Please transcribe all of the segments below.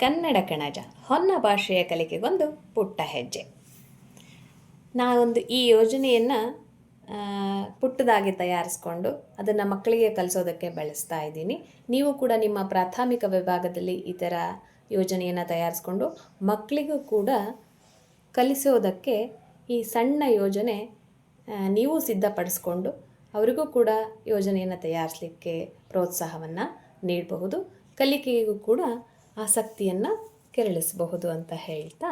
ಕನ್ನಡ ಕಣಜ ಹೊನ್ನ ಭಾಷೆಯ ಕಲಿಕೆಗೊಂದು ಪುಟ್ಟ ಹೆಜ್ಜೆ. ನಾನೊಂದು ಈ ಯೋಜನೆಯನ್ನು ಪುಟ್ಟದಾಗಿ ತಯಾರಿಸ್ಕೊಂಡು ಅದನ್ನು ಮಕ್ಕಳಿಗೆ ಕಲಿಸೋದಕ್ಕೆ ಬಳಸ್ತಾ ಇದ್ದೀನಿ. ನೀವು ಕೂಡ ನಿಮ್ಮ ಪ್ರಾಥಮಿಕ ವಿಭಾಗದಲ್ಲಿ ಈ ಥರ ಯೋಜನೆಯನ್ನು ತಯಾರಿಸ್ಕೊಂಡು ಮಕ್ಕಳಿಗೂ ಕೂಡ ಕಲಿಸೋದಕ್ಕೆ ಈ ಸಣ್ಣ ಯೋಜನೆ ನೀವು ಸಿದ್ಧಪಡಿಸ್ಕೊಂಡು ಅವರಿಗೂ ಕೂಡ ಯೋಜನೆಯನ್ನು ತಯಾರಿಸಲಿಕ್ಕೆ ಪ್ರೋತ್ಸಾಹವನ್ನು ನೀಡಬಹುದು, ಕಲಿಕೆಗೂ ಕೂಡ ಆಸಕ್ತಿಯನ್ನು ಕೆರಳಿಸಬಹುದು ಅಂತ ಹೇಳ್ತಾ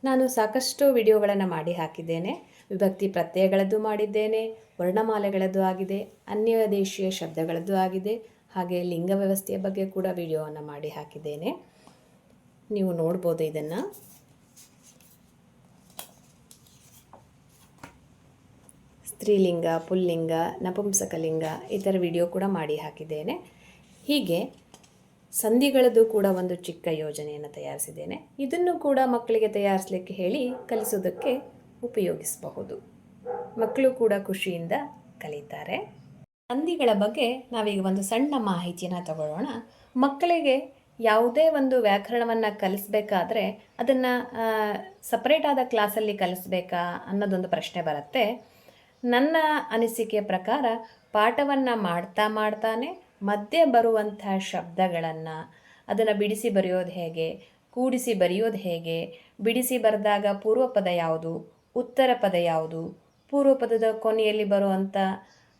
ನಾನು ಸಾಕಷ್ಟು ವಿಡಿಯೋಗಳನ್ನು ಮಾಡಿ ಹಾಕಿದ್ದೇನೆ. ವಿಭಕ್ತಿ ಪ್ರತ್ಯಯಗಳದ್ದು ಮಾಡಿದ್ದೇನೆ, ವರ್ಣಮಾಲೆಗಳದ್ದು ಆಗಿದೆ, ಅನ್ಯ ದೇಶೀಯ ಶಬ್ದಗಳದ್ದು ಆಗಿದೆ, ಹಾಗೆ ಲಿಂಗ ವ್ಯವಸ್ಥೆಯ ಬಗ್ಗೆ ಕೂಡ ವಿಡಿಯೋವನ್ನು ಮಾಡಿ ಹಾಕಿದ್ದೇನೆ. ನೀವು ನೋಡ್ಬೋದು ಇದನ್ನು. ಸ್ತ್ರೀಲಿಂಗ, ಪುಲ್ಲಿಂಗ, ನಪುಂಸಕಲಿಂಗ ಈ ಥರ ವಿಡಿಯೋ ಕೂಡ ಮಾಡಿ ಹಾಕಿದ್ದೇನೆ. ಹೀಗೆ ಸಂಧಿಗಳದ್ದು ಕೂಡ ಒಂದು ಚಿಕ್ಕ ಯೋಜನೆಯನ್ನು ತಯಾರಿಸಿದ್ದೇನೆ. ಇದನ್ನು ಕೂಡ ಮಕ್ಕಳಿಗೆ ತಯಾರಿಸಲಿಕ್ಕೆ ಹೇಳಿ ಕಲಿಸೋದಕ್ಕೆ ಉಪಯೋಗಿಸಬಹುದು. ಮಕ್ಕಳು ಕೂಡ ಖುಷಿಯಿಂದ ಕಲಿತಾರೆ. ಸಂಧಿಗಳ ಬಗ್ಗೆ ನಾವೀಗ ಒಂದು ಸಣ್ಣ ಮಾಹಿತಿಯನ್ನು ತಗೊಳ್ಳೋಣ. ಮಕ್ಕಳಿಗೆ ಯಾವುದೇ ಒಂದು ವ್ಯಾಕರಣವನ್ನು ಕಲಿಸ್ಬೇಕಾದ್ರೆ ಅದನ್ನು ಸಪ್ರೇಟಾದ ಕ್ಲಾಸಲ್ಲಿ ಕಲಿಸ್ಬೇಕಾ ಅನ್ನೋದೊಂದು ಪ್ರಶ್ನೆ ಬರುತ್ತೆ. ನನ್ನ ಅನಿಸಿಕೆಯ ಪ್ರಕಾರ ಪಾಠವನ್ನು ಮಾಡ್ತಾನೆ ಮಧ್ಯೆ ಬರುವಂಥ ಶಬ್ದಗಳನ್ನು ಅದನ್ನು ಬಿಡಿಸಿ ಬರೆಯೋದು ಹೇಗೆ, ಕೂಡಿಸಿ ಬರೆಯೋದು ಹೇಗೆ, ಬಿಡಿಸಿ ಬರೆದಾಗ ಪೂರ್ವ ಪದ ಯಾವುದು, ಉತ್ತರ ಪದ ಯಾವುದು, ಪೂರ್ವ ಪದದ ಕೊನೆಯಲ್ಲಿ ಬರುವಂಥ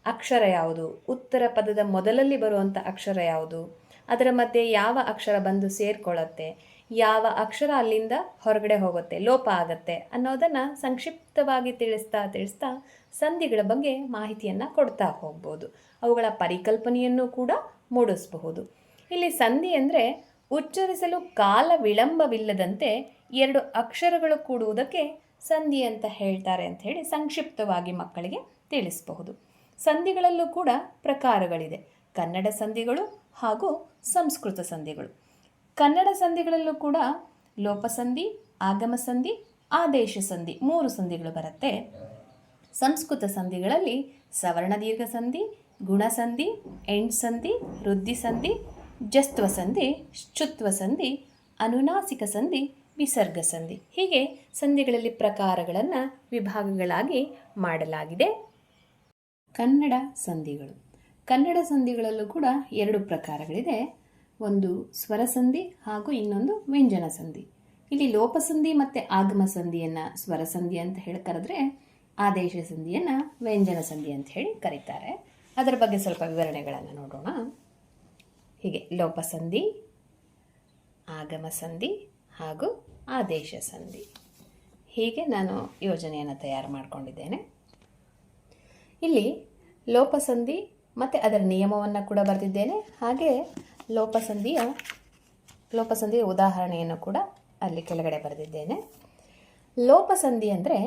ಅಕ್ಷರ ಯಾವುದು, ಉತ್ತರ ಪದದ ಮೊದಲಲ್ಲಿ ಬರುವಂಥ ಅಕ್ಷರ ಯಾವುದು, ಅದರ ಮಧ್ಯೆ ಯಾವ ಅಕ್ಷರ ಬಂದು ಸೇರಿಕೊಳ್ಳುತ್ತೆ, ಯಾವ ಅಕ್ಷರ ಅಲ್ಲಿಂದ ಹೊರಗಡೆ ಹೋಗುತ್ತೆ, ಲೋಪ ಆಗುತ್ತೆ ಅನ್ನೋದನ್ನು ಸಂಕ್ಷಿಪ್ತವಾಗಿ ತಿಳಿಸ್ತಾ ಸಂಧಿಗಳ ಬಗ್ಗೆ ಮಾಹಿತಿಯನ್ನು ಕೊಡ್ತಾ ಹೋಗ್ಬೋದು. ಅವುಗಳ ಪರಿಕಲ್ಪನೆಯನ್ನು ಕೂಡ ಮೂಡಿಸಬಹುದು. ಇಲ್ಲಿ ಸಂಧಿ ಅಂದರೆ ಉಚ್ಚರಿಸಲು ಕಾಲ ವಿಳಂಬವಿಲ್ಲದಂತೆ ಎರಡು ಅಕ್ಷರಗಳು ಕೂಡುವುದಕ್ಕೆ ಸಂಧಿ ಅಂತ ಹೇಳ್ತಾರೆ ಅಂತ ಹೇಳಿ ಸಂಕ್ಷಿಪ್ತವಾಗಿ ಮಕ್ಕಳಿಗೆ ತಿಳಿಸಬಹುದು. ಸಂಧಿಗಳಲ್ಲೂ ಕೂಡ ಪ್ರಕಾರಗಳಿದೆ. ಕನ್ನಡ ಸಂಧಿಗಳು ಹಾಗೂ ಸಂಸ್ಕೃತ ಸಂಧಿಗಳು. ಕನ್ನಡ ಸಂಧಿಗಳಲ್ಲೂ ಕೂಡ ಲೋಪಸಂಧಿ, ಆಗಮ ಸಂಧಿ, ಆದೇಶ ಸಂಧಿ 3 ಸಂಧಿಗಳು ಬರುತ್ತೆ. ಸಂಸ್ಕೃತ ಸಂಧಿಗಳಲ್ಲಿ ಸವರ್ಣ ದೀರ್ಘ ಸಂಧಿ, ಗುಣಸಂಧಿ, ಎಂಡ್ ಸಂಧಿ, ವೃದ್ಧಿ ಸಂಧಿ, ಜಸ್ತ್ವ ಸಂಧಿ, ಶ್ಚುತ್ವ ಸಂಧಿ, ಅನುನಾಸಿಕ ಸಂಧಿ, ವಿಸರ್ಗ ಸಂಧಿ ಹೀಗೆ ಸಂಧಿಗಳಲ್ಲಿ ಪ್ರಕಾರಗಳನ್ನು ವಿಭಾಗಗಳಾಗಿ ಮಾಡಲಾಗಿದೆ. ಕನ್ನಡ ಸಂಧಿಗಳು. ಕನ್ನಡ ಸಂಧಿಗಳಲ್ಲೂ ಕೂಡ 2 ಪ್ರಕಾರಗಳಿದೆ. ಒಂದು ಸ್ವರ ಸಂಧಿ ಹಾಗೂ ಇನ್ನೊಂದು ವ್ಯಂಜನ ಸಂಧಿ. ಇಲ್ಲಿ ಲೋಪಸಂಧಿ ಮತ್ತು ಆಗಮ ಸಂಧಿಯನ್ನು ಸ್ವರ ಸಂಧಿ ಅಂತ ಹೇಳಿ ಕರೆದ್ರೆ, ಆದೇಶ ಸಂಧಿಯನ್ನು ವ್ಯಂಜನ ಸಂಧಿ ಅಂತ ಹೇಳಿ ಕರೀತಾರೆ. ಅದರ ಬಗ್ಗೆ ಸ್ವಲ್ಪ ವಿವರಣೆಗಳನ್ನು ನೋಡೋಣ. ಹೀಗೆ ಲೋಪಸಂಧಿ, ಆಗಮ ಸಂಧಿ ಹಾಗೂ ಆದೇಶ ಸಂಧಿ ಹೀಗೆ ನಾನು ಯೋಜನೆಯನ್ನು ತಯಾರು ಮಾಡಿಕೊಂಡಿದ್ದೇನೆ. ಇಲ್ಲಿ ಲೋಪಸಂಧಿ ಮತ್ತು ಅದರ ನಿಯಮವನ್ನು ಕೂಡ ಬರೆದಿದ್ದೇನೆ. ಹಾಗೆ ಲೋಪಸಂಧಿಯ ಉದಾಹರಣೆಯನ್ನು ಕೂಡ ಅಲ್ಲಿ ಕೆಳಗಡೆ ಬರೆದಿದ್ದೇನೆ. ಲೋಪಸಂಧಿ ಅಂದರೆ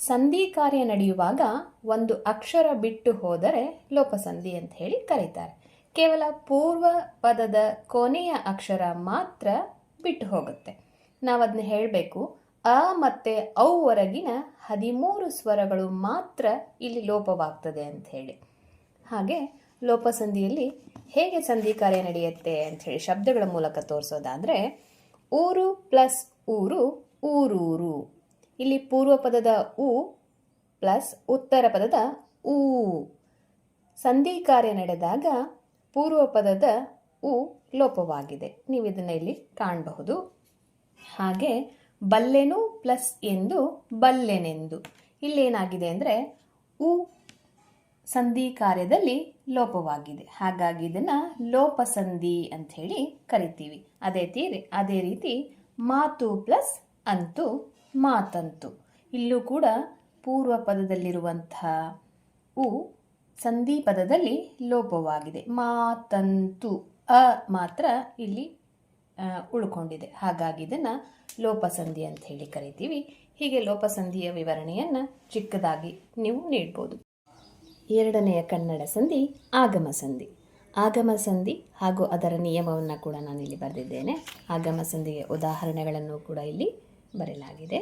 ಸಂಧಿ ಕಾರ್ಯ ನಡೆಯುವಾಗ ಒಂದು ಅಕ್ಷರ ಬಿಟ್ಟು ಹೋದರೆ ಲೋಪಸಂಧಿ ಅಂತ ಹೇಳಿ ಕರೀತಾರೆ. ಕೇವಲ ಪೂರ್ವ ಪದದ ಕೊನೆಯ ಅಕ್ಷರ ಮಾತ್ರ ಬಿಟ್ಟು ಹೋಗುತ್ತೆ. ನಾವು ಅದನ್ನ ಹೇಳಬೇಕು, ಅ ಮತ್ತು ಔವರೆಗಿನ 13 ಸ್ವರಗಳು ಮಾತ್ರ ಇಲ್ಲಿ ಲೋಪವಾಗ್ತದೆ ಅಂತ ಹೇಳಿ. ಹಾಗೆ ಲೋಪಸಂಧಿಯಲ್ಲಿ ಹೇಗೆ ಸಂಧಿ ಕಾರ್ಯ ನಡೆಯುತ್ತೆ ಅಂಥೇಳಿ ಶಬ್ದಗಳ ಮೂಲಕ ತೋರಿಸೋದಾದರೆ, ಊರು ಪ್ಲಸ್ ಊರು, ಊರೂರು. ಇಲ್ಲಿ ಪೂರ್ವ ಪದದ ಉ ಪ್ಲಸ್ ಉತ್ತರ ಪದದ ಊ. ಸಂಧಿ ಕಾರ್ಯ ನಡೆದಾಗ ಪೂರ್ವ ಪದದ ಉ ಲೋಪವಾಗಿದೆ. ನೀವು ಇದನ್ನು ಇಲ್ಲಿ ಕಾಣಬಹುದು. ಹಾಗೆ ಬಲ್ಲೆನು ಪ್ಲಸ್ ಎಂದು ಬಲ್ಲೆನೆಂದು. ಇಲ್ಲೇನಾಗಿದೆ ಅಂದರೆ ಉ ಸಂಧಿ ಕಾರ್ಯದಲ್ಲಿ ಲೋಪವಾಗಿದೆ. ಹಾಗಾಗಿ ಇದನ್ನು ಲೋಪಸಂಧಿ ಅಂಥೇಳಿ ಕರಿತೀವಿ. ಅದೇ ರೀತಿ ಮಾತು ಪ್ಲಸ್ ಅಂತು, ಮಾತಂತು. ಇಲ್ಲೂ ಕೂಡ ಪೂರ್ವ ಪದದಲ್ಲಿರುವಂತಹ ಉ ಸಂಧಿ ಪದದಲ್ಲಿ ಲೋಪವಾಗಿದೆ. ಮಾತಂತು ಅ ಮಾತ್ರ ಇಲ್ಲಿ ಉಳ್ಕೊಂಡಿದೆ. ಹಾಗಾಗಿ ಇದನ್ನು ಲೋಪಸಂಧಿ ಅಂತ ಹೇಳಿ ಕರಿತೀವಿ. ಹೀಗೆ ಲೋಪಸಂಧಿಯ ವಿವರಣೆಯನ್ನು ಚಿಕ್ಕದಾಗಿ ನೀವು ನೀಡ್ಬೋದು. 2ನೆಯ ಕನ್ನಡ ಸಂಧಿ ಆಗಮ ಸಂಧಿ. ಆಗಮ ಸಂಧಿ ಹಾಗೂ ಅದರ ನಿಯಮವನ್ನು ಕೂಡ ನಾನಿಲ್ಲಿ ಬರೆದಿದ್ದೇನೆ. ಆಗಮ ಸಂಧಿಗೆ ಉದಾಹರಣೆಗಳನ್ನು ಕೂಡ ಇಲ್ಲಿ ಬರೆಯಲಾಗಿದೆ.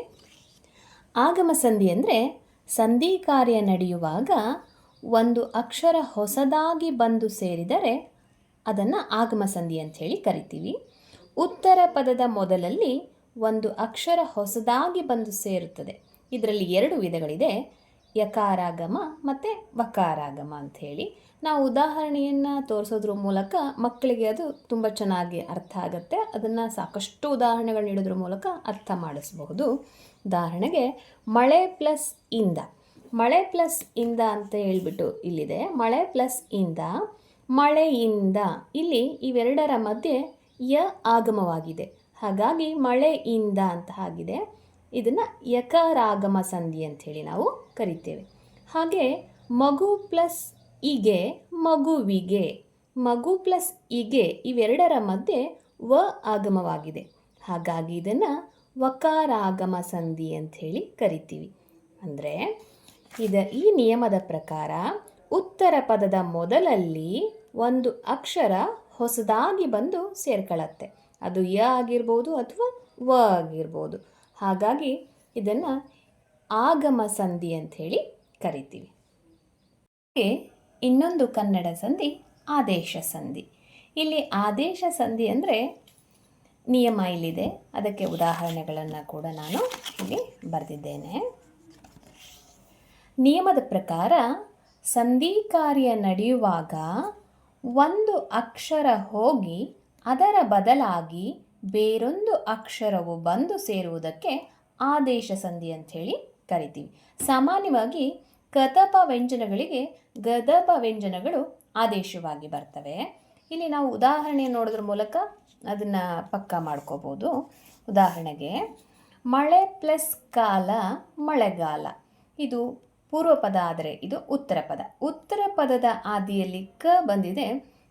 ಆಗಮ ಸಂಧಿ ಅಂದರೆ ಸಂಧಿ ಕಾರ್ಯ ನಡೆಯುವಾಗ ಒಂದು ಅಕ್ಷರ ಹೊಸದಾಗಿ ಬಂದು ಸೇರಿದರೆ ಅದನ್ನು ಆಗಮ ಸಂಧಿ ಅಂಥೇಳಿ ಕರಿತೀವಿ. ಉತ್ತರ ಪದದ ಮೊದಲಲ್ಲಿ ಒಂದು ಅಕ್ಷರ ಹೊಸದಾಗಿ ಬಂದು ಸೇರುತ್ತದೆ. ಇದರಲ್ಲಿ 2 ವಿಧಗಳಿದೆ, ಯಕಾರಾಗಮ ಮತ್ತು ವಕಾರಾಗಮ ಅಂಥೇಳಿ. ನಾವು ಉದಾಹರಣೆಯನ್ನು ತೋರಿಸೋದ್ರ ಮೂಲಕ ಮಕ್ಕಳಿಗೆ ಅದು ತುಂಬ ಚೆನ್ನಾಗಿ ಅರ್ಥ ಆಗುತ್ತೆ. ಅದನ್ನು ಸಾಕಷ್ಟು ಉದಾಹರಣೆಗಳು ನೀಡೋದ್ರ ಮೂಲಕ ಅರ್ಥ ಮಾಡಿಸಬಹುದು. ಉದಾಹರಣೆಗೆ ಮಳೆ ಪ್ಲಸ್ ಇಂದ, ಮಳೆ ಪ್ಲಸ್ ಇಂದ ಅಂತ ಹೇಳಿಬಿಟ್ಟು ಇಲ್ಲಿದೆ. ಮಳೆ ಪ್ಲಸ್ ಇಂದ, ಮಳೆಯಿಂದ. ಇಲ್ಲಿ ಇವೆರಡರ ಮಧ್ಯೆ ಯ ಆಗಮವಾಗಿದೆ, ಹಾಗಾಗಿ ಮಳೆಯಿಂದ ಅಂತ ಆಗಿದೆ. ಇದನ್ನು ಯಕಾರಾಗಮ ಸಂಧಿ ಅಂಥೇಳಿ ನಾವು ಕರಿತೇವೆ. ಹಾಗೆ ಮಗು ಪ್ಲಸ್ ಇಗೆ, ಮಗುವಿಗೆ. ಮಗು ಪ್ಲಸ್ ಇಗೆ ಇವೆರಡರ ಮಧ್ಯೆ ವ ಆಗಮವಾಗಿದೆ, ಹಾಗಾಗಿ ಇದನ್ನು ವಕಾರಾಗಮ ಸಂಧಿ ಅಂಥೇಳಿ ಕರಿತೀವಿ. ಅಂದರೆ ಈ ನಿಯಮದ ಪ್ರಕಾರ ಉತ್ತರ ಪದದ ಮೊದಲಲ್ಲಿ ಒಂದು ಅಕ್ಷರ ಹೊಸದಾಗಿ ಬಂದು ಸೇರ್ಕೊಳ್ಳುತ್ತೆ. ಅದು ಯ ಆಗಿರ್ಬೋದು ಅಥವಾ ವ ಆಗಿರ್ಬೋದು. ಹಾಗಾಗಿ ಇದನ್ನು ಆಗಮ ಸಂಧಿ ಅಂಥೇಳಿ ಕರಿತೀವಿ. ಹಾಗೆ ಇನ್ನೊಂದು ಕನ್ನಡ ಸಂಧಿ ಆದೇಶ ಸಂಧಿ. ಇಲ್ಲಿ ಆದೇಶ ಸಂಧಿ ಅಂದರೆ ನಿಯಮ ಇಲ್ಲಿದೆ, ಅದಕ್ಕೆ ಉದಾಹರಣೆಗಳನ್ನು ಕೂಡ ನಾನು ಇಲ್ಲಿ ಬರೆದಿದ್ದೇನೆ. ನಿಯಮದ ಪ್ರಕಾರ ಸಂಧಿ ಕಾರ್ಯ ನಡೆಯುವಾಗ ಒಂದು ಅಕ್ಷರ ಹೋಗಿ ಅದರ ಬದಲಾಗಿ ಬೇರೊಂದು ಅಕ್ಷರವು ಬಂದು ಸೇರುವುದಕ್ಕೆ ಆದೇಶ ಸಂಧಿ ಅಂಥೇಳಿ ಕರಿತೀವಿ. ಸಾಮಾನ್ಯವಾಗಿ ಕದಪ ವ್ಯಂಜನಗಳಿಗೆ ಗದಪ ವ್ಯಂಜನಗಳು ಆದೇಶವಾಗಿ ಬರ್ತವೆ. ಇಲ್ಲಿ ನಾವು ಉದಾಹರಣೆ ನೋಡೋದ್ರ ಮೂಲಕ ಅದನ್ನು ಪಕ್ಕಾ ಮಾಡ್ಕೋಬೋದು. ಉದಾಹರಣೆಗೆ ಮಳೆ ಪ್ಲಸ್ ಕಾಲ ಮಳೆಗಾಲ. ಇದು ಪೂರ್ವ ಪದ ಆದರೆ ಇದು ಉತ್ತರ ಪದ. ಉತ್ತರ ಪದದ ಆದಿಯಲ್ಲಿ ಕ ಬಂದಿದೆ,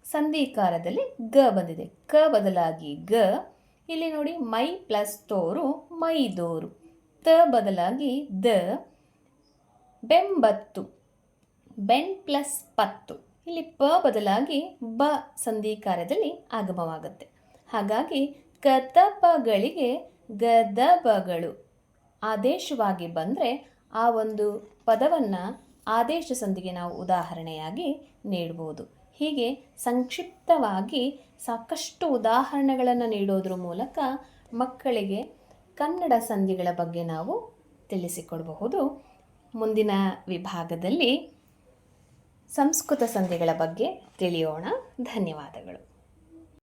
ಸಂಧಿಕಾರದಲ್ಲಿ ಗ ಬಂದಿದೆ. ಕ ಬದಲಾಗಿ ಗ. ಇಲ್ಲಿ ನೋಡಿ ಮೈ ಪ್ಲಸ್ ತೋರು ಮೈದೋರು. ತ ಬದಲಾಗಿ ದ. ಬೆಂಬತ್ತು, ಬೆನ್ ಪ್ಲಸ್ ಪತ್ತು. ಇಲ್ಲಿ ಪ ಬದಲಾಗಿ ಬ ಸಂಧಿಕಾರದಲ್ಲಿ ಆಗಮವಾಗುತ್ತೆ. ಹಾಗಾಗಿ ಕತಪಗಳಿಗೆ ಗದಬಗಳು ಆದೇಶವಾಗಿ ಬಂದರೆ ಆ ಒಂದು ಪದವನ್ನು ಆದೇಶ ಸಂಧಿಗೆ ನಾವು ಉದಾಹರಣೆಯಾಗಿ ನೀಡ್ಬೋದು. ಹೀಗೆ ಸಂಕ್ಷಿಪ್ತವಾಗಿ ಸಾಕಷ್ಟು ಉದಾಹರಣೆಗಳನ್ನು ನೀಡೋದ್ರ ಮೂಲಕ ಮಕ್ಕಳಿಗೆ ಕನ್ನಡ ಸಂಧಿಗಳ ಬಗ್ಗೆ ನಾವು ತಿಳಿಸಿಕೊಡಬಹುದು. ಮುಂದಿನ ವಿಭಾಗದಲ್ಲಿ ಸಂಸ್ಕೃತ ಸಂಧಿಗಳ ಬಗ್ಗೆ ತಿಳಿಯೋಣ. ಧನ್ಯವಾದಗಳು.